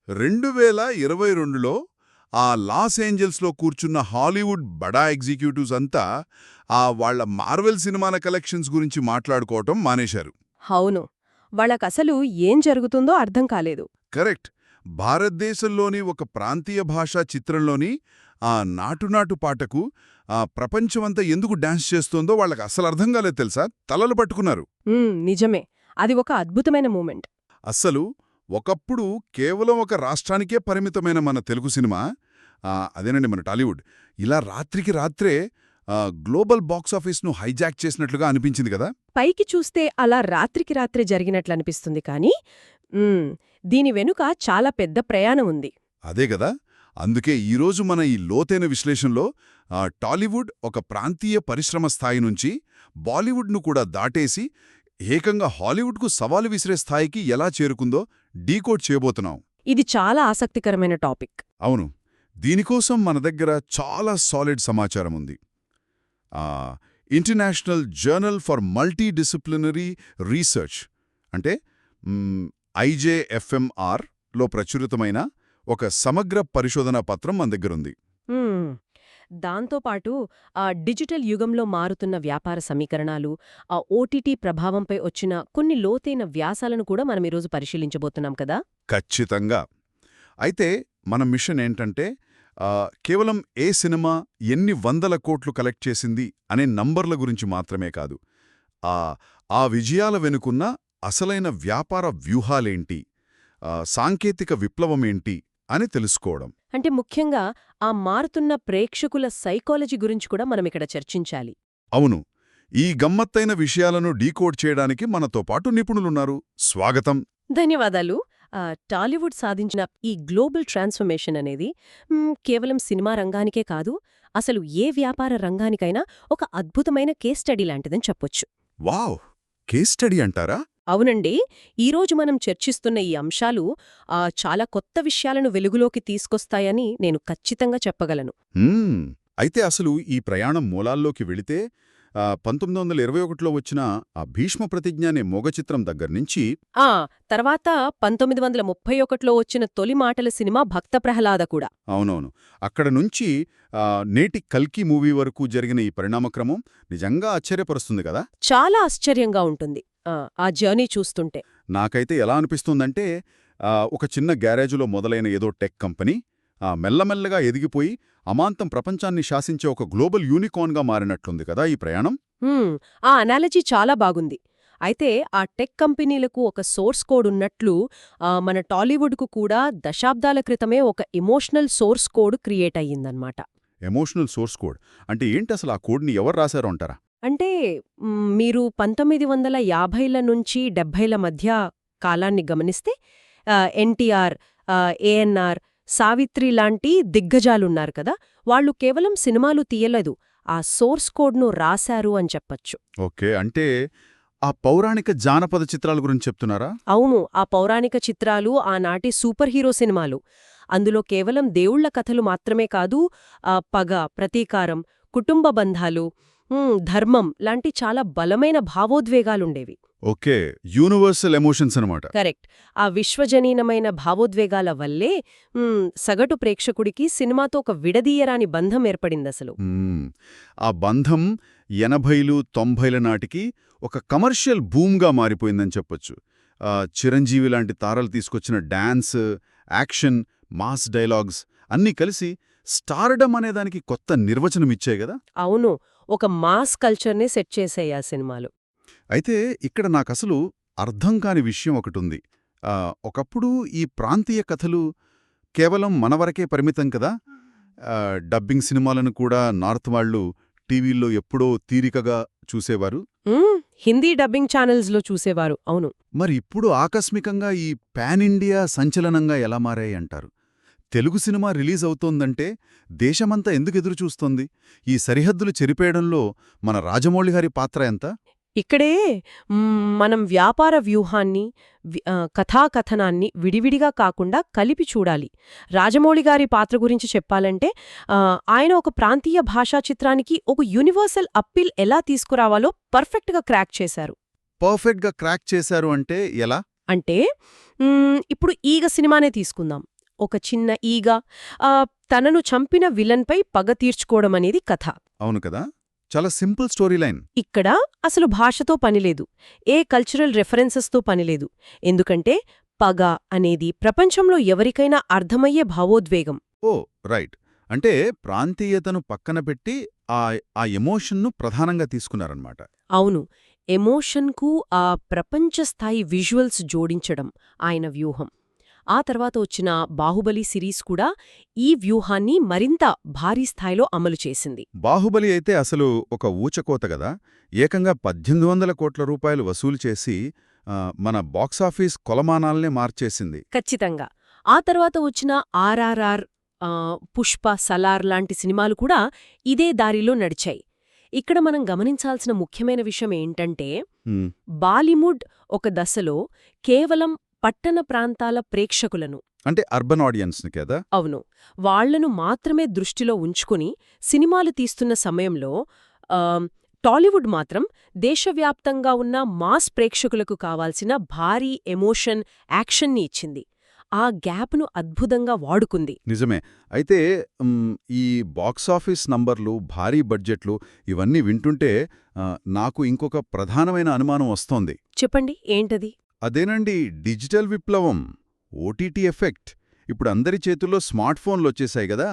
2022లో ఆ లాస్ ఏంజల్స్లో కూర్చున్న హాలీవుడ్ బడా ఎగ్జిక్యూటివ్స్ అంతా వాళ్ళ మార్వెల్ సినిమాల కలెక్షన్స్ గురించి మాట్లాడుకోవటం మానేశారు. అవును. వాళ్ళకసలు ఏం జరుగుతుందో అర్థం కాలేదు. కరెక్ట్. భారతదేశంలోని ఒక ప్రాంతీయ భాషా చిత్రంలోని ఆ నాటునాటు పాటకు ప్రపంచమంతా ఎందుకు డాన్స్ చేస్తోందో వాళ్ళకి అస్సలు అర్థం కాలేదు తెలుసా, తలలు పట్టుకున్నారు. నిజమే. అది ఒక అద్భుతమైన మూమెంట్. అస్సలు ఒకప్పుడు కేవలం ఒక రాష్ట్రానికే పరిమితమైన మన తెలుగు సినిమా, అదేనండి మన టాలీవుడ్, ఇలా రాత్రికి రాత్రే గ్లోబల్ బాక్సాఫీస్ను హైజాక్ చేసినట్లుగా అనిపించింది కదా. పైకి చూస్తే అలా రాత్రికి రాత్రే జరిగినట్లనిపిస్తుంది కానీ దీని వెనుక చాలా పెద్ద ప్రయాణం ఉంది. అదే కదా. అందుకే ఈరోజు మన ఈ లోతైన విశ్లేషణలో టాలీవుడ్ ఒక ప్రాంతీయ పరిశ్రమ స్థాయి నుంచి బాలీవుడ్ను కూడా దాటేసి ఏకంగా హాలీవుడ్కు సవాలు విసిరే స్థాయికి ఎలా చేరుకుందో డీకోడ్ చేయబోతున్నాం. ఇది చాలా ఆసక్తికరమైన టాపిక్. అవును. దీనికోసం మన దగ్గర చాలా సాలిడ్ సమాచారం ఉంది. International journal for multi disciplinary research అంటే IJFMRలో ప్రచురితమైన ఒక సమగ్ర పరిశోధనా పత్రం మన దగ్గరుంది. దాంతోపాటు డిజిటల్ యుగంలో మారుతున్న వ్యాపార సమీకరణాలు, OTT ప్రభావంపై వచ్చిన కొన్ని లోతైన వ్యాసాలను కూడా మనం ఈరోజు పరిశీలించబోతున్నాం కదా. ఖచ్చితంగా. అయితే మన మిషన్ ఏంటంటే కేవలం ఏ సినిమా ఎన్ని వందల కోట్లు కలెక్ట్ చేసింది అనే నంబర్ల గురించి మాత్రమే కాదు, ఆ విజయాల వెనుకున్న అసలైన వ్యాపార వ్యూహాలేంటి, సాంకేతిక విప్లవమేంటి అని తెలుసుకోవడం. అంటే ముఖ్యంగా ఆ మారుతున్న ప్రేక్షకుల సైకాలజీ గురించి కూడా మనమిక్కడ చర్చించాలి. అవును. ఈ గమ్మత్తైన విషయాలను డీకోడ్ చేయడానికి మనతో పాటు నిపుణులున్నారు. స్వాగతం. ధన్యవాదాలు. టాలీవుడ్ సాధించిన ఈ గ్లోబల్ ట్రాన్స్ఫర్మేషన్ అనేది కేవలం సినిమా రంగానికే కాదు, అసలు ఏ వ్యాపార రంగానికైనా ఒక అద్భుతమైన కేస్ స్టడీ లాంటిదని చెప్పొచ్చు. వావ్! కేస్ స్టడీ అంటారా? అవునండి. ఈరోజు మనం చర్చిస్తున్న ఈ అంశాలు చాలా కొత్త విషయాలను వెలుగులోకి తీసుకొస్తాయని నేను ఖచ్చితంగా చెప్పగలను. అయితే అసలు ఈ ప్రయాణం మూలాల్లోకి వెళితే 1921లో వచ్చిన ఆ భీష్మ ప్రతిజ్ఞ అనే మొగ చిత్రం దగ్గర్నుంచి తర్వాత 1931లో వచ్చిన తొలి మాటల సినిమా భక్త ప్రహ్లాద కూడా. అవునవును. అక్కడ నుంచి నేటి కల్కి మూవీ వరకు జరిగిన ఈ పరిణామక్రమం నిజంగా ఆశ్చర్యపరుస్తుంది కదా. చాలా ఆశ్చర్యంగా ఉంటుంది ఆ జర్నీ చూస్తుంటే. నాకైతే ఎలా అనిపిస్తుందంటే ఒక చిన్న గ్యారేజులో మొదలైన ఏదో టెక్ కంపెనీ మెల్లమెల్లగా ఎదిగిపోయి అమాంతం ప్రపంచాన్ని శాసించే ఒక గ్లోబల్ యూనికార్న్గా మారినట్లుంది కదా ఈ ప్రయాణం. ఆ అనాలజీ చాలా బాగుంది. అయితే ఆ టెక్ కంపెనీలకు ఒక సోర్స్ కోడ్ ఉన్నట్లు మన టాలీవుడ్కు కూడా దశాబ్దాల క్రితమే ఒక ఎమోషనల్ సోర్స్ కోడ్ క్రియేట్ అయ్యిందన్నమాట. ఎమోషనల్ సోర్స్ కోడ్ అంటే ఏంటి? అసలు ఆ కోడ్ని ఎవరు రాశారు అంటారా? అంటే మీరు 1950ల నుంచి 70ల మధ్య కాలాన్ని గమనిస్తే ఎన్టీఆర్, ఏఎన్ఆర్, సావిత్రి లాంటి దిగ్గజాలున్నారు కదా, వాళ్ళు కేవలం సినిమాలు తీయలేదు, ఆ సోర్స్ కోడ్ను రాశారు అని చెప్పచ్చు. ఓకే. అంటే ఆ పౌరాణిక జానపద చిత్రాల గురించి చెప్తున్నారా? అవును. ఆ పౌరాణిక చిత్రాలు ఆనాటి సూపర్ హీరో సినిమాలు. అందులో కేవలం దేవుళ్ల కథలు మాత్రమే కాదు, పగ, ప్రతీకారం, కుటుంబ బంధాలు, ధర్మం లాంటి చాలా బలమైన భావోద్వేగాలుండేవి. ఓకే. యూనివర్సల్ ఎమోషన్స్ అనమాట. కరెక్ట్. ఆ విశ్వజనీనమైన భావోద్వేగాల వల్లే సగటు ప్రేక్షకుడికి సినిమాతో ఒక విడదీయరాని బంధం ఏర్పడిందసలు. ఆ బంధం 80లు 90ల నాటికి ఒక కమర్షియల్ బూమ్గా మారిపోయిందని చెప్పొచ్చు. చిరంజీవి లాంటి తారలు తీసుకొచ్చిన డాన్స్, యాక్షన్, మాస్ డైలాగ్స్ అన్నీ కలిసి స్టార్డమ్ అనేదానికి కొత్త నిర్వచనమిచ్చాయి కదా. అవును. ఒక మాస్ కల్చర్ని సెట్ చేసాయి ఆ సినిమాలు. అయితే ఇక్కడ నాకసలు అర్థం కాని విషయం ఒకటుంది. ఒకప్పుడు ఈ ప్రాంతీయ కథలు కేవలం మనవరకే పరిమితం కదా. డబ్బింగ్ సినిమాలను కూడా నార్త్ వాళ్ళు టీవీల్లో ఎప్పుడో తీరికగా చూసేవారు. హిందీ డబ్బింగ్ ఛానల్స్లో చూసేవారు. అవును. మరి ఇప్పుడు ఆకస్మికంగా ఈ పాన్ ఇండియా సంచలనంగా ఎలా మారాయి అంటారు? తెలుగు సినిమా రిలీజ్ అవుతోందంటే దేశమంతా ఎందుకు ఎదురుచూస్తోంది? ఈ సరిహద్దులు చెరిపేయడంలో మన రాజమౌళిగారి పాత్ర ఎంత? ఇక్కడే మనం వ్యాపార వ్యూహాన్ని, కథాకథనాన్ని విడివిడిగా కాకుండా కలిపి చూడాలి. రాజమౌళిగారి పాత్ర గురించి చెప్పాలంటే ఆయన ఒక ప్రాంతీయ భాషా చిత్రానికి ఒక యూనివర్సల్ అప్పీల్ ఎలా తీసుకురావాలో పర్ఫెక్ట్గా క్రాక్ చేశారు. పర్ఫెక్ట్గా క్రాక్ చేశారు అంటే ఎలా? అంటే ఇప్పుడు ఈగ సినిమానే తీసుకుందాం. ఒక చిన్న ఈగ ఆ, తనను చంపిన విలన్పై పగ తీర్చుకోవడమనేది కథ. అవును కదా, చాలా సింపుల్ స్టోరీ లైన్. ఇక్కడ అసలు భాషతో పనిలేదు, ఏ కల్చరల్ రెఫరెన్సెస్తో పనిలేదు. ఎందుకంటే పగ అనేది ప్రపంచంలో ఎవరికైనా అర్థమయ్యే భావోద్వేగం. ఓ రైట్, అంటే ప్రాంతీయతను పక్కన పెట్టి ఆ ఆ ఎమోషన్ను ప్రధానంగా తీసుకున్నారన్నమాట. అవును, ఎమోషన్కు ఆ ప్రపంచస్థాయి విజువల్స్ జోడించడం ఆయన వ్యూహం. ఆ తర్వాత వచ్చిన బాహుబలి సిరీస్ కూడా ఈ వ్యూహాన్ని మరింత భారీ స్థాయిలో అమలు చేసింది. బాహుబలి అయితే అసలు ఒక ఊచకోత గదా, ఏకంగా 1800 కోట్ల రూపాయలు వసూలు చేసి మన బాక్సాఫీస్ కొలమానాల్నే మార్చేసింది. ఖచ్చితంగా. ఆ తర్వాత వచ్చిన ఆర్ఆర్ఆర్, పుష్ప, సలార్ లాంటి సినిమాలు కూడా ఇదే దారిలో నడిచాయి. ఇక్కడ మనం గమనించాల్సిన ముఖ్యమైన విషయం ఏంటంటే హ్మ్, బాలీవుడ్ ఒక దశలో కేవలం పట్టణ ప్రాంతాల ప్రేక్షకులను, అంటే అర్బన్ ఆడియన్స్ని కదా. అవును, వాళ్లను మాత్రమే దృష్టిలో ఉంచుకుని సినిమాలు తీస్తున్న సమయంలో టాలీవుడ్ మాత్రం దేశవ్యాప్తంగా ఉన్న మాస్ ప్రేక్షకులకు కావాల్సిన భారీ ఎమోషన్, యాక్షన్ని ఇచ్చింది. ఆ గ్యాప్ను అద్భుతంగా వాడుకుంది. నిజమే. అయితే ఈ బాక్సాఫీస్ నంబర్లు, భారీ బడ్జెట్లు ఇవన్నీ వింటుంటే నాకు ఇంకొక ప్రధానమైన అనుమానం వస్తోంది. చెప్పండి, ఏంటది? అదేనండి, డిజిటల్ విప్లవం, ఓటీటీ ఎఫెక్ట్. ఇప్పుడు అందరి చేతుల్లో స్మార్ట్ ఫోన్లు వచ్చేసాయి గదా.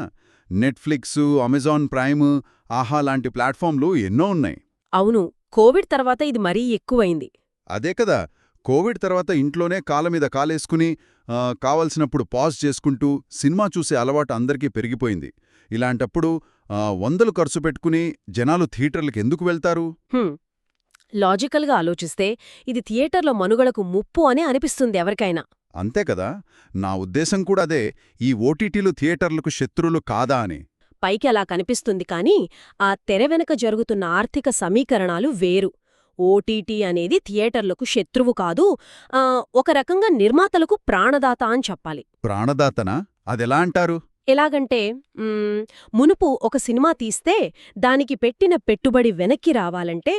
నెట్ఫ్లిక్స్, అమెజాన్ ప్రైమ్, ఆహా లాంటి ప్లాట్ఫామ్లు ఎన్నో ఉన్నాయి. అవును, కోవిడ్ తర్వాత ఇది మరీ ఎక్కువైంది. అదే కదా, కోవిడ్ తర్వాత ఇంట్లోనే కాళ్ళ మీద కాలేసుకుని కావలసినప్పుడు పాజ్ చేసుకుంటూ సినిమా చూసే అలవాటు అందరికీ పెరిగిపోయింది. ఇలాంటప్పుడు వందలు ఖర్చు పెట్టుకుని జనాలు థియేటర్లకు ఎందుకు వెళ్తారు? లాజికల్గా ఆలోచిస్తే ఇది థియేటర్ల మనుగడకు ముప్పు అని అనిపిస్తుంది ఎవరికైనా. అంతే కదా, నా ఉద్దేశం కూడా అదే. ఈ ఓటీటీలు థియేటర్లకు శత్రువులు కాదా అని. పైకి అలా కనిపిస్తుంది కానీ ఆ తెర వెనక జరుగుతున్న ఆర్థిక సమీకరణాలు వేరు. ఓటీటీ అనేది థియేటర్లకు శత్రువు కాదు, ఒక రకంగా నిర్మాతలకు ప్రాణదాత అని చెప్పాలి. ప్రాణదాతనా? అదెలా అంటారు? ఎలాగంటే మునుపు ఒక సినిమా తీస్తే దానికి పెట్టిన పెట్టుబడి వెనక్కి రావాలంటే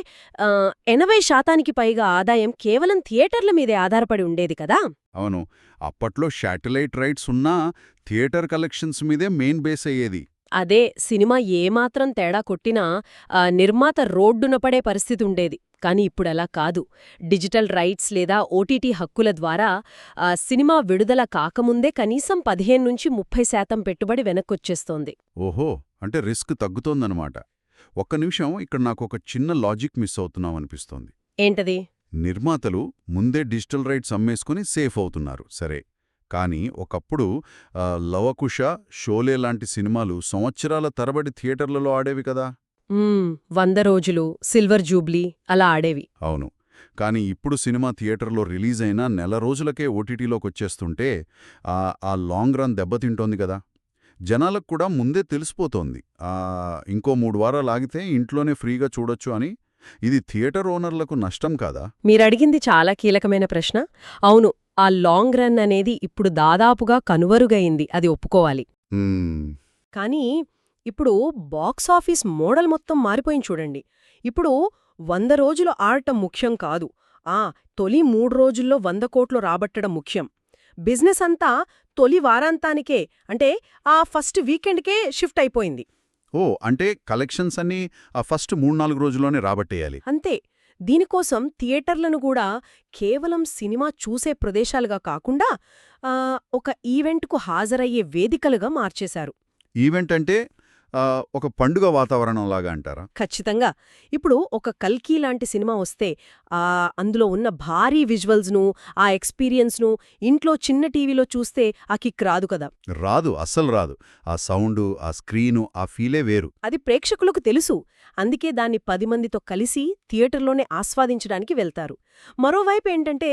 80% పైగా ఆదాయం కేవలం థియేటర్ల మీదే ఆధారపడి ఉండేది కదా. అవును, అప్పట్లో శాటిలైట్ రైట్స్ ఉన్నా థియేటర్ కలెక్షన్స్ మీదే మెయిన్ బేస్ అయ్యేది. అదే సినిమా ఏమాత్రం తేడా కొట్టినా నిర్మాత రోడ్డున పడే పరిస్థితి ఉండేది. కానీ ఇప్పుడలా కాదు. డిజిటల్ రైట్స్ లేదా ఓటీటీ హక్కుల ద్వారా సినిమా విడుదల కాకముందే కనీసం 15-30% పెట్టుబడి వెనక్కొచ్చేస్తోంది. ఓహో, అంటే రిస్క్ తగ్గుతోందనమాట. ఒక్క నిమిషం, ఇక్కడ నాకొక చిన్న లాజిక్ మిస్ అవుతున్నామనిపిస్తోంది. ఏంటది? నిర్మాతలు ముందే డిజిటల్ రైట్స్ అమ్మేసుకుని సేఫ్ అవుతున్నారు, సరే. కానీ ఒకప్పుడు లవకుశ, షోలే లాంటి సినిమాలు సంవత్సరాల తరబడి థియేటర్లలో ఆడేవి కదా. 100 రోజులు, సిల్వర్ జూబ్లీ అలా ఆడేవి. అవును, కానీ ఇప్పుడు సినిమా థియేటర్లో రిలీజ్ అయినా నెల రోజులకే ఓటీటీలోకొచ్చేస్తుంటే ఆ లాంగ్ రన్ దెబ్బతింటోంది కదా. జనాలకు కూడా ముందే తెలిసిపోతోంది, ఇంకో 3 వారాలు ఆగితే ఇంట్లోనే ఫ్రీగా చూడొచ్చు అని. ఇది థియేటర్ ఓనర్లకు నష్టం కాదా? మీరడిగింది చాలా కీలకమైన ప్రశ్న. అవును, ఆ లాంగ్ రన్ అనేది ఇప్పుడు దాదాపుగా కనువరుగయింది, అది ఒప్పుకోవాలి. కానీ ఇప్పుడు బాక్సాఫీస్ మోడల్ మొత్తం మారిపోయింది చూడండి. ఇప్పుడు 100 రోజులు ఆడటం ముఖ్యం కాదు, తొలి 3 రోజుల్లో 100 కోట్లు రాబట్టడం ముఖ్యం. బిజినెస్ అంతా తొలి వారాంతానికే, అంటే ఆ ఫస్ట్ వీకెండ్కే షిఫ్ట్ అయిపోయింది. ఓ, అంటే కలెక్షన్స్ అన్నీ ఆ ఫస్ట్ 3-4 రోజుల్లోనే రాబట్టేయాలి. అంతే. దీనికోసం థియేటర్లను కూడా కేవలం సినిమా చూసే ప్రదేశాలుగా కాకుండా ఒక ఈవెంట్కు హాజరయ్యే వేదికలుగా మార్చేశారు. ఈవెంట్ అంటే ఒక పండుగ వాతావరణంలాగా అంటారా? ఖచ్చితంగా. ఇప్పుడు ఒక కల్కి లాంటి సినిమా వస్తే అందులో ఉన్న భారీ విజువల్స్ను, ఆ ఎక్స్పీరియన్స్ను ఇంట్లో చిన్న టీవీలో చూస్తే ఆ కిక్ రాదు కదా. రాదు, అస్సలు రాదు. ఆ సౌండు, ఆ స్క్రీను, ఆ ఫీలే వేరు. అది ప్రేక్షకులకు తెలుసు. అందుకే దాన్ని 10 మందితో కలిసి థియేటర్లోనే ఆస్వాదించడానికి వెళ్తారు. మరోవైపు ఏంటంటే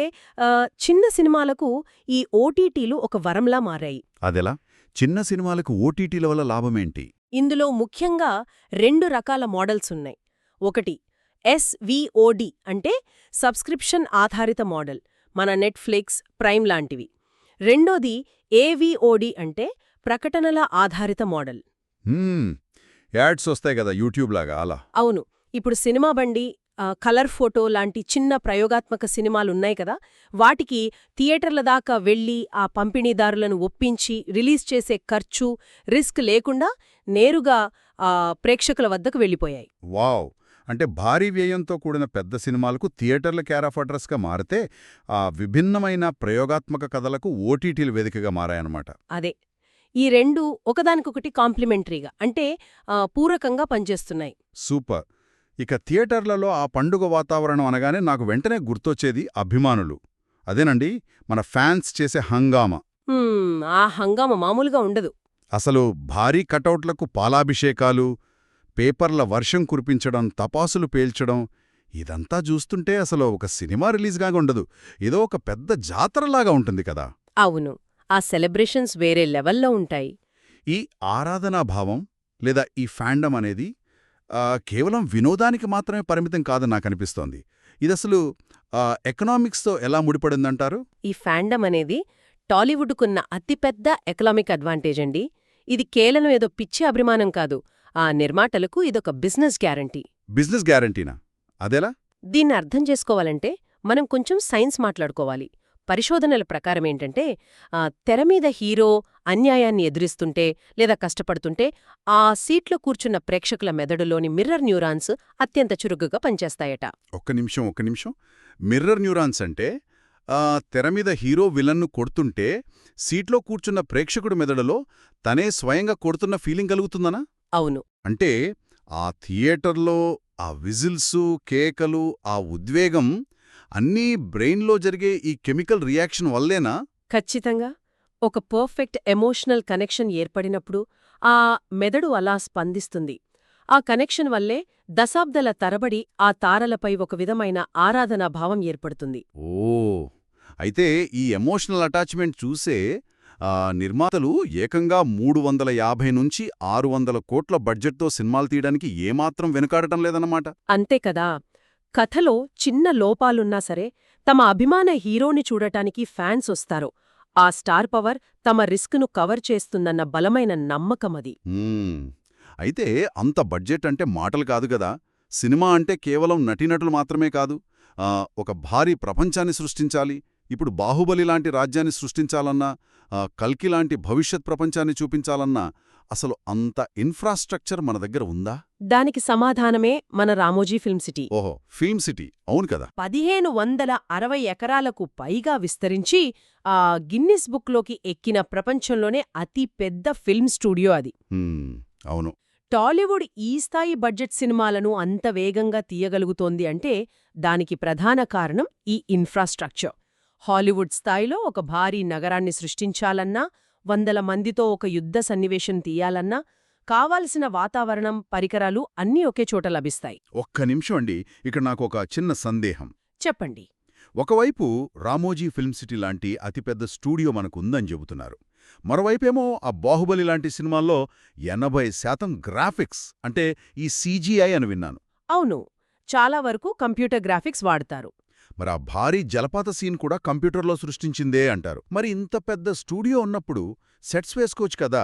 చిన్న సినిమాలకు ఈ ఓటీటీలు ఒక వరంలా మారాయి. అదెలా? చిన్న సినిమాలకు ఓటీటీల వల్ల లాభమేంటి? ఇందులో ముఖ్యంగా 2 రకాల మోడల్స్ ఉన్నాయి. ఒకటి SVOD అంటే సబ్స్క్రిప్షన్ ఆధారిత మోడల్, మన నెట్ఫ్లిక్స్, ప్రైమ్ లాంటివి. రెండోది AVOD అంటే ప్రకటనల ఆధారిత మోడల్. యాడ్స్ వస్తాయి కదా యూట్యూబ్ లాగా, అలా. అవును, ఇప్పుడు సినిమా బండి, కలర్ ఫోటో లాంటి చిన్న ప్రయోగాత్మక సినిమాలున్నాయి కదా, వాటికి థియేటర్ల దాకా వెళ్లి ఆ పంపిణీదారులను ఒప్పించి రిలీజ్ చేసే ఖర్చు, రిస్క్ లేకుండా నేరుగా ప్రేక్షకుల వద్దకు వెళ్ళిపోయాయి. వావ్! అంటే భారీ వ్యయంతో కూడిన పెద్ద సినిమాలకు థియేటర్ల కేర్ ఆఫ్ అడ్రస్గా మారితే విభిన్నమైన ప్రయోగాత్మక కథలకు ఓటీటీలు వేదికగా మారాయన్నమాట. అదే. ఈ రెండూ ఒకదానికొకటి కాంప్లిమెంటరీగా అంటే పూరకంగా పనిచేస్తున్నాయి. సూపర్. ఇక థియేటర్లలో ఆ పండుగ వాతావరణం అనగానే నాకు వెంటనే గుర్తొచ్చేది అభిమానులు. అదేనండి, మన ఫ్యాన్స్ చేసే హంగామా. ఆ హంగామ మామూలుగా ఉండదు. అసలు భారీ కటౌట్లకు పాలాభిషేకాలు, పేపర్ల వర్షం కురిపించడం, తపాసులు పేల్చడం, ఇదంతా చూస్తుంటే అసలు ఒక సినిమా రిలీజ్గా ఉండదు, ఏదో ఒక పెద్ద జాతరలాగా ఉంటుంది కదా. అవును, ఆ సెలబ్రేషన్స్ వేరే లెవెల్లో ఉంటాయి. ఈ ఆరాధనాభావం లేదా ఈ ఫ్యాండమ్ అనేది కేవలం వినోదానికి మాత్రమే పరిమితం కాదని నాకనిపిస్తోంది. ఇదసలు ఎకనామిక్స్తో ఎలా ముడిపడిందంటారు? ఈ ఫ్యాండమ్ అనేది టాలీవుడ్కున్న అతిపెద్ద ఎకనామిక్ అడ్వాంటేజ్ అండి. ఇది కేవలం ఏదో పిచ్చి అభిమానం కాదు, ఆ నిర్మాతలకు ఇదొక బిజినెస్ గ్యారంటీ. బిజినెస్ గ్యారంటీనా? అదెలా? దీన్ని అర్థం చేసుకోవాలంటే మనం కొంచెం సైన్స్ మాట్లాడుకోవాలి. పరిశోధనల ప్రకారమేంటంటే తెరమీద హీరో అన్యాయాన్ని ఎదురిస్తుంటే లేదా కష్టపడుతుంటే ఆ సీట్లో కూర్చున్న ప్రేక్షకుల మెదడులోని మిర్రర్ న్యూరాన్స్ అత్యంత చురుగ్గా పనిచేస్తాయట. ఒక్క నిమిషం. మిర్రర్ న్యూరాన్స్ అంటే తెరమీద హీరో విలన్ను కొడుతుంటే సీట్లో కూర్చున్న ప్రేక్షకుడి మెదడులో తనే స్వయంగా కొడుతున్న ఫీలింగ్ కలుగుతుందనా? అవును. అంటే ఆ థియేటర్లో ఆ విజిల్సు, కేకలు, ఆ ఉద్వేగం అన్నీ బ్రెయిన్లో జరిగే ఈ కెమికల్ రియాక్షన్ వల్లేనా? ఖచ్చితంగా. ఒక పర్ఫెక్ట్ ఎమోషనల్ కనెక్షన్ ఏర్పడినప్పుడు ఆ మెదడు అలా స్పందిస్తుంది. ఆ కనెక్షన్ వల్లే దశాబ్దాల తరబడి ఆ తారలపై ఒక విధమైన ఆరాధనాభావం ఏర్పడుతుంది. ఓ, అయితే ఈ ఎమోషనల్ అటాచ్మెంట్ చూసే నిర్మాతలు ఏకంగా 350 నుంచి 600 కోట్ల బడ్జెట్తో సినిమాలు తీయడానికి ఏమాత్రం వెనుకాడటం లేదన్నమాట. అంతేకదా. కథలో చిన్న లోపాలున్నా సరే తమ అభిమాన హీరోని చూడటానికి ఫ్యాన్స్ వస్తారు. ఆ స్టార్ పవర్ తమ రిస్క్ను కవర్ చేస్తుందన్న బలమైన నమ్మకమది. అయితే అంత బడ్జెట్ అంటే మాటలు కాదు గదా. సినిమా అంటే కేవలం నటీనటులు మాత్రమే కాదు, ఒక భారీ ప్రపంచాన్ని సృష్టించాలి. ఇప్పుడు బాహుబలి లాంటి రాజ్యాన్ని సృష్టించాలన్నా, కల్కి లాంటి భవిష్యత్ ప్రపంచాన్ని చూపించాలన్నా అసలు అంత ఇన్ఫ్రాస్ట్రక్చర్ మన దగ్గర ఉందా? దానికి సమాధానమే మన రామోజీ ఫిల్మ్ సిటీ. ఓహో, ఫిల్మ్ సిటీ, అవును కదా. 1560 ఎకరాలకు పైగా విస్తరించి గిన్నిస్ బుక్లోకి ఎక్కిన ప్రపంచంలోనే అతి పెద్ద ఫిల్మ్ స్టూడియో అది. అవును. టాలీవుడ్ ఈ స్థాయి బడ్జెట్ సినిమాలను అంత వేగంగా తీయగలుగుతోంది అంటే దానికి ప్రధాన కారణం ఈ ఇన్ఫ్రాస్ట్రక్చర్. హాలీవుడ్ స్థాయిలో ఒక భారీ నగరాన్ని సృష్టించాలన్నా, 100 మందితో ఒక యుద్ధ సన్నివేశం తీయాలన్నా కావాల్సిన వాతావరణం, పరికరాలు అన్నీ ఒకే చోట లభిస్తాయి. ఒక్క నిమిషం అండి, ఇక్కడ నాకు ఒక చిన్న సందేహం. చెప్పండి. ఒకవైపు రామోజీ ఫిల్మ్ సిటీ లాంటి అతిపెద్ద స్టూడియో మనకుందని చెబుతున్నారు. మరోవైపేమో ఆ బాహుబలి లాంటి సినిమాల్లో 80% గ్రాఫిక్స్ అంటే ఈ CGI అని విన్నాను. అవును, చాలా వరకు కంప్యూటర్ గ్రాఫిక్స్ వాడతారు. మరి ఆ భారీ జలపాత సీన్ కూడా కంప్యూటర్లో సృష్టించిందే అంటారు. మరి ఇంత పెద్ద స్టూడియో ఉన్నప్పుడు సెట్స్ వేసుకోవచ్చు కదా.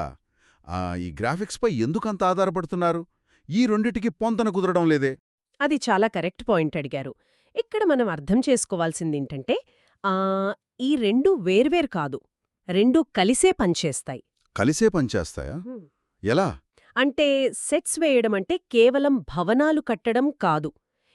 ఈ గ్రాఫిక్స్పై ఎందుకంత ఆధారపడుతున్నారు? ఈ రెండిటికి పొంతన కుదరడం లేదే. అది చాలా కరెక్ట్ పాయింట్ అడిగారు. ఇక్కడ మనం అర్థం చేసుకోవాల్సిందేంటంటే ఈ రెండు వేర్వేరు కాదు, రెండూ కలిసే పనిచేస్తాయి. కలిసే పనిచేస్తాయా? ఎలా? అంటే సెట్స్ వేయడమంటే కేవలం భవనాలు కట్టడం కాదు.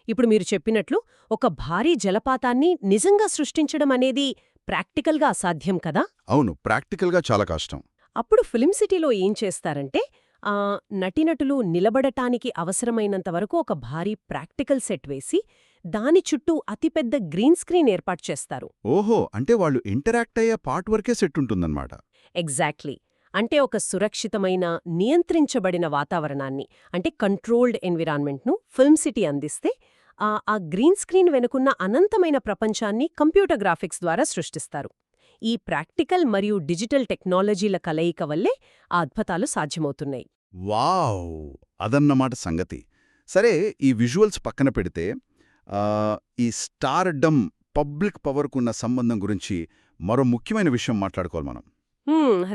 ఇప్పుడు మీరు చెప్పినట్లు ఒక భారీ జలపాతాన్ని నిజంగా సృష్టించడం అనేది ప్రాక్టికల్గా అసాధ్యం కదా. అవును, ప్రాక్టికల్గా చాలా కష్టం. అప్పుడు ఫిల్మ్ సిటీలో ఏం చేస్తారంటే నటీనటులు నిలబడటానికి అవసరమైనంతవరకు ఒక భారీ ప్రాక్టికల్ సెట్ వేసి దాని చుట్టూ అతిపెద్ద గ్రీన్ స్క్రీన్ ఏర్పాటు చేస్తారు. ఓహో, అంటే వాళ్ళు ఇంటరాక్ట్ అయ్యే పార్ట్ వరకే సెట్ ఉంటుందన్నమాట. ఎగ్జాక్ట్లీ. అంటే ఒక సురక్షితమైన, నియంత్రించబడిన వాతావరణాన్ని, అంటే కంట్రోల్డ్ ఎన్విరాన్మెంట్ను ఫిల్మ్ సిటీ అందిస్తే ఆ గ్రీన్ స్క్రీన్ వెనుకున్న అనంతమైన ప్రపంచాన్ని కంప్యూటర్ గ్రాఫిక్స్ ద్వారా సృష్టిస్తారు. ఈ ప్రాక్టికల్ మరియు డిజిటల్ టెక్నాలజీల కలయిక వల్లే ఆ అద్భుతాలు సాధ్యమవుతున్నాయి. వావ్, అదన్నమాట సంగతి. సరే, ఈ విజువల్స్ పక్కన పెడితే ఈ స్టార్డమ్, పబ్లిక్ పవర్కున్న సంబంధం గురించి మరో ముఖ్యమైన విషయం మాట్లాడుకోవాలి మనం.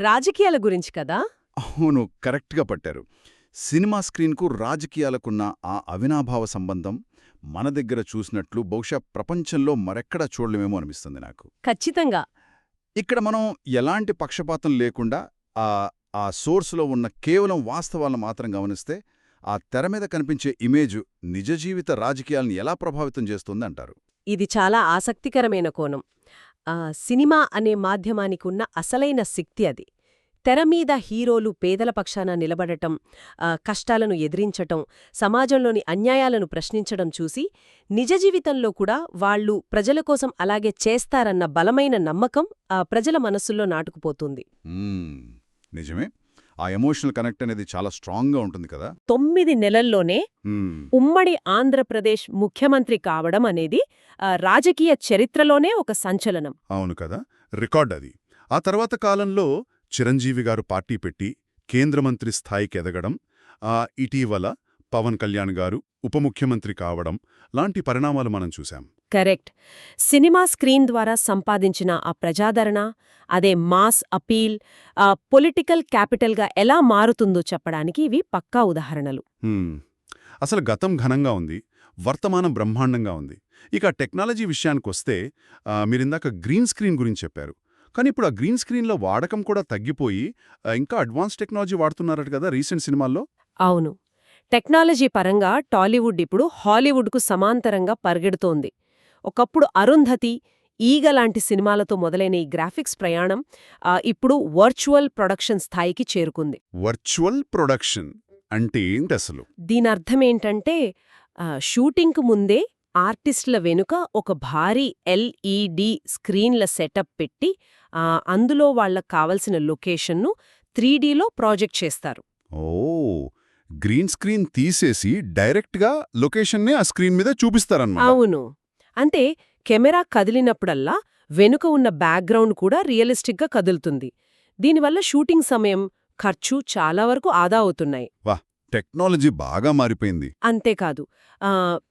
రాజకీయాల గురించి కదా. అవును, కరెక్ట్గా పట్టారు. సినిమా స్క్రీన్కు రాజకీయాలకున్న ఆ అవినాభావ సంబంధం మన దగ్గర చూసినట్లు బహుశా ప్రపంచంలో మరెక్కడా చూడలేమేమో అనిపిస్తుంది నాకు. ఖచ్చితంగా. ఇక్కడ మనం ఎలాంటి పక్షపాతం లేకుండా ఆ ఆ సోర్స్లో ఉన్న కేవలం వాస్తవాలను మాత్రం గమనిస్తే ఆ తెర మీద కనిపించే ఇమేజు నిజ జీవిత రాజకీయాలను ఎలా ప్రభావితం చేస్తుందంటారు? ఇది చాలా ఆసక్తికరమైన కోణం. సినిమా అనే మాధ్యమానికున్న అసలైన శక్తి అది. తెర మీద హీరోలు పేదల పక్షాన నిలబడటం, కష్టాలను ఎదిరించటం, సమాజంలోని అన్యాయాలను ప్రశ్నించడం చూసి నిజ జీవితంలో కూడా వాళ్ళు ప్రజల కోసం అలాగే చేస్తారన్న బలమైన నమ్మకం ప్రజల మనస్సుల్లో నాటుకుపోతుంది. నిజమే. ఆ ఎమోషనల్ కనెక్ట్ అనేది చాలా స్ట్రాంగ్గా ఉంటుంది కదా. 9 నెలల్లోనే ఉమ్మడి ఆంధ్రప్రదేశ్ ముఖ్యమంత్రి కావడం అనేది రాజకీయ చరిత్రలోనే ఒక సంచలనం. అవును కదా, రికార్డ్ అది. ఆ తర్వాత కాలంలో చిరంజీవి గారు పార్టీ పెట్టి కేంద్ర మంత్రి స్థాయికి ఎదగడం, ఇటీవల పవన్ కళ్యాణ్ గారు ఉప ముఖ్యమంత్రి కావడం లాంటి పరిణామాలు మనం చూశాం. కరెక్ట్. సినిమా స్క్రీన్ ద్వారా సంపాదించిన ఆ ప్రజాదరణ, అదే మాస్ అపీల్, పొలిటికల్ క్యాపిటల్గా ఎలా మారుతుందో చెప్పడానికి ఇవి పక్కా ఉదాహరణలు. అసలు గతం ఘనంగా ఉంది, వర్తమానం బ్రహ్మాండంగా ఉంది. ఇక టెక్నాలజీ విషయానికొస్తే మీరిందాక గ్రీన్ స్క్రీన్ గురించి చెప్పారు. కానీ ఇప్పుడు ఆ గ్రీన్ స్క్రీన్లో వాడకం కూడా తగ్గిపోయి ఇంకా అడ్వాన్స్ టెక్నాలజీ వాడుతున్నారట కదా రీసెంట్ సినిమాల్లో. అవును. టెక్నాలజీ పరంగా టాలీవుడ్ ఇప్పుడు హాలీవుడ్కు సమాంతరంగా పరిగెడుతోంది. ఒకప్పుడు అరుంధతి, ఈగ లాంటి సినిమాలతో మొదలైన ఈ గ్రాఫిక్స్ ప్రయాణం ఇప్పుడు వర్చువల్ ప్రొడక్షన్ స్థాయికి చేరుకుంది. వర్చువల్ ప్రొడక్షన్ అంటే ఏంటసలు? దీనర్థమేంటంటే షూటింగ్కు ముందే ఆర్టిస్టుల వెనుక ఒక భారీ ఎల్ఈడి స్క్రీన్ల సెటప్ పెట్టి అందులో వాళ్లకు కావలసిన లొకేషన్ను 3Dలో ప్రాజెక్ట్ చేస్తారు. ఓ, గ్రీన్ స్క్రీన్ తీసేసి డైరెక్ట్గా లొకేషన్నే ఆ స్క్రీన్ మీద చూపిస్తారన్నమాట. అవును. అంటే కెమెరా కదిలినప్పుడల్లా వెనుక ఉన్న బ్యాక్గ్రౌండ్ కూడా రియలిస్టిక్గా కదులుతుంది. దీనివల్ల షూటింగ్ సమయం, ఖర్చు చాలా వరకు ఆదా అవుతున్నాయి. వా, టెక్నాలజీ బాగా మారిపోయింది. అంతేకాదు,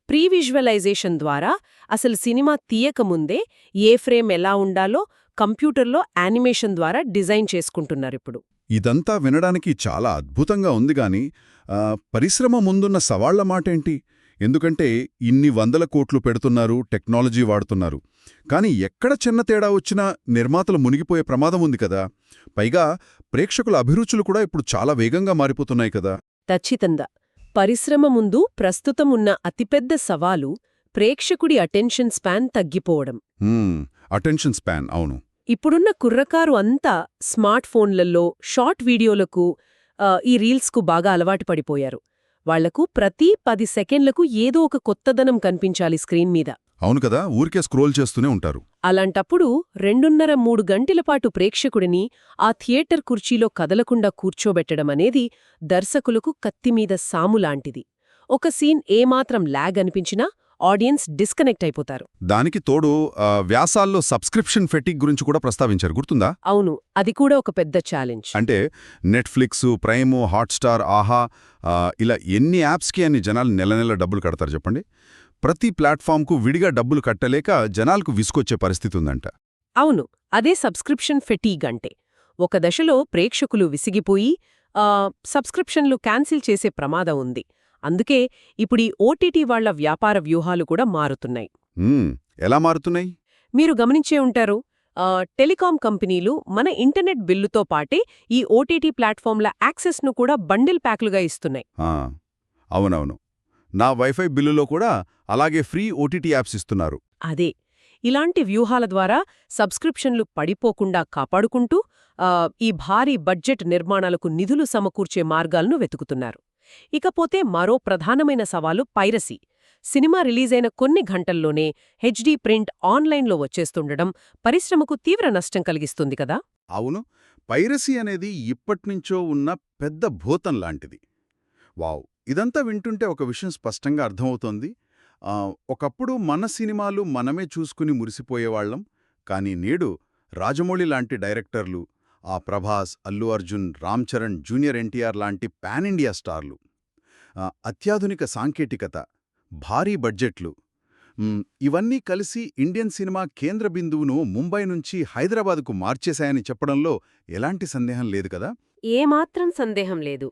ప్రీ విజువలైజేషన్ ద్వారా అసలు సినిమా తీయకముందే ఏ ఫ్రేమ్ ఎలా ఉండాలో కంప్యూటర్లో యానిమేషన్ ద్వారా డిజైన్ చేసుకుంటున్నారిప్పుడు. ఇదంతా వినడానికి చాలా అద్భుతంగా ఉంది గాని పరిశ్రమ ముందున్న సవాళ్ల మాటేంటి? ఎందుకంటే ఇన్ని 100 కోట్లు పెడుతున్నారు, టెక్నాలజీ వాడుతున్నారు. కానీ ఎక్కడ చిన్న తేడా వచ్చినా నిర్మాతలు మునిగిపోయే ప్రమాదం ఉంది కదా. పైగా ప్రేక్షకుల అభిరుచులు కూడా ఇప్పుడు చాలా వేగంగా మారిపోతున్నాయి కదా. ఖచ్చితంగా. పరిశ్రమ ముందు ప్రస్తుతం ఉన్న అతిపెద్ద సవాలు ప్రేక్షకుడి అటెన్షన్ స్పాన్ తగ్గిపోవడం. అటెన్షన్ స్పాన్, అవును. ఇప్పుడున్న కుర్రకారు అంతా స్మార్ట్ ఫోన్లలో షార్ట్ వీడియోలకు, ఈ రీల్స్కు బాగా అలవాటు పడిపోయారు. వాళ్లకు ప్రతి 10 సెకండ్లకు ఏదో ఒక కొత్తదనం కనిపించాలి స్క్రీన్ మీద. అవును కదా, ఊరికే స్క్రోల్ చేస్తూనే ఉంటారు. అలాంటప్పుడు 2.5–3 గంటల పాటు ప్రేక్షకుడిని ఆ థియేటర్ కుర్చీలో కదలకుండా కూర్చోబెట్టడమనేది దర్శకులకు కత్తిమీద సాములాంటిది. ఒక సీన్ ఏమాత్రం ల్యాగ్ అనిపించినా ఆడియన్స్ డిస్కనెక్ట్ అయిపోతారు. దానికి తోడు వ్యాసాల్లో సబ్స్క్రిప్షన్ ఫెటిక్ గురించి కూడా ప్రస్తావించారు, గుర్తుందా? అవును, అది కూడా ఒక పెద్ద ఛాలెంజ్. అంటే నెట్ఫ్లిక్స్, ప్రైమ్, హాట్స్టార్, ఆహా ఇలా ఎన్ని యాప్స్కి అన్ని జనాలు నెల డబ్బులు కడతారు చెప్పండి. ప్రతి ప్లాట్ఫామ్కు విడిగా డబ్బులు కట్టలేక జనాలకు విసుకొచ్చే పరిస్థితి ఉందంట. అవును, అదే సబ్స్క్రిప్షన్ ఫెటీగ్ అంటే. ఒక దశలో ప్రేక్షకులు విసిగిపోయి సబ్స్క్రిప్షన్లు క్యాన్సిల్ చేసే ప్రమాదం ఉంది. అందుకే ఇప్పుడీ ఓటీటీ వాళ్ల వ్యాపార వ్యూహాలు కూడా మారుతున్నాయి. ఎలా మారుతున్నాయి? మీరు గమనించే ఉంటారు, టెలికాం కంపెనీలు మన ఇంటర్నెట్ బిల్లుతో పాటే ఈ ఓటీటీ ప్లాట్ఫామ్ల యాక్సెస్ను కూడా బండిల్ ప్యాక్లుగా ఇస్తున్నాయి. అవునవును, నా వైఫై బిల్లులో కూడా అలాగే ఫ్రీ ఓటీటీ యాప్స్ ఇస్తున్నారు. అదే, ఇలాంటి వ్యూహాల ద్వారా సబ్స్క్రిప్షన్లు పడిపోకుండా కాపాడుకుంటూ ఈ భారీ బడ్జెట్ నిర్మాణాలకు నిధులు సమకూర్చే మార్గాలను వెతుకుతున్నారు. ఇకపోతే మరో ప్రధానమైన సవాలు పైరసీ. సినిమా రిలీజైన కొన్ని గంటల్లోనే హెచ్డీ ప్రింట్ ఆన్లైన్లో వచ్చేస్తుండడం పరిశ్రమకు తీవ్ర నష్టం కలిగిస్తుంది కదా. అవును, పైరసీ అనేది ఇప్పట్నుంచో ఉన్న పెద్ద భూతం లాంటిది. వావ్, ఇదంతా వింటుంటే ఒక విషయం స్పష్టంగా అర్థమవుతోంది. ఒకప్పుడు మన సినిమాలు మనమే చూసుకుని మురిసిపోయేవాళ్లం. కానీ నేడు రాజమౌళి లాంటి డైరెక్టర్లు, ఆ ప్రభాస్, అల్లు అర్జున్, రామ్ చరణ్, జూనియర్ ఎన్టీఆర్ లాంటి పాన్ ఇండియా స్టార్లు, అత్యాధునిక సాంకేతికత, భారీ బడ్జెట్లు, ఇవన్నీ కలిసి ఇండియన్ సినిమా కేంద్ర బిందువును ముంబై నుంచి హైదరాబాదుకు మార్చేశాయని చెప్పడంలో ఎలాంటి సందేహం లేదు కదా. ఏమాత్రం సందేహం లేదు.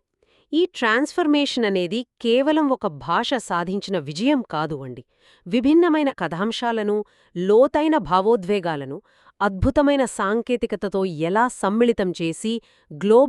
ఈ ట్రాన్స్ఫర్మేషన్ అనేది కేవలం ఒక భాష సాధించిన విజయం కాదు అండి. విభిన్నమైన కథాంశాలను, లోతైన భావోద్వేగాలను అద్భుతమైన సాంకేతికతతో ఎలా సమ్మిళితం చేసి గ్లోబల్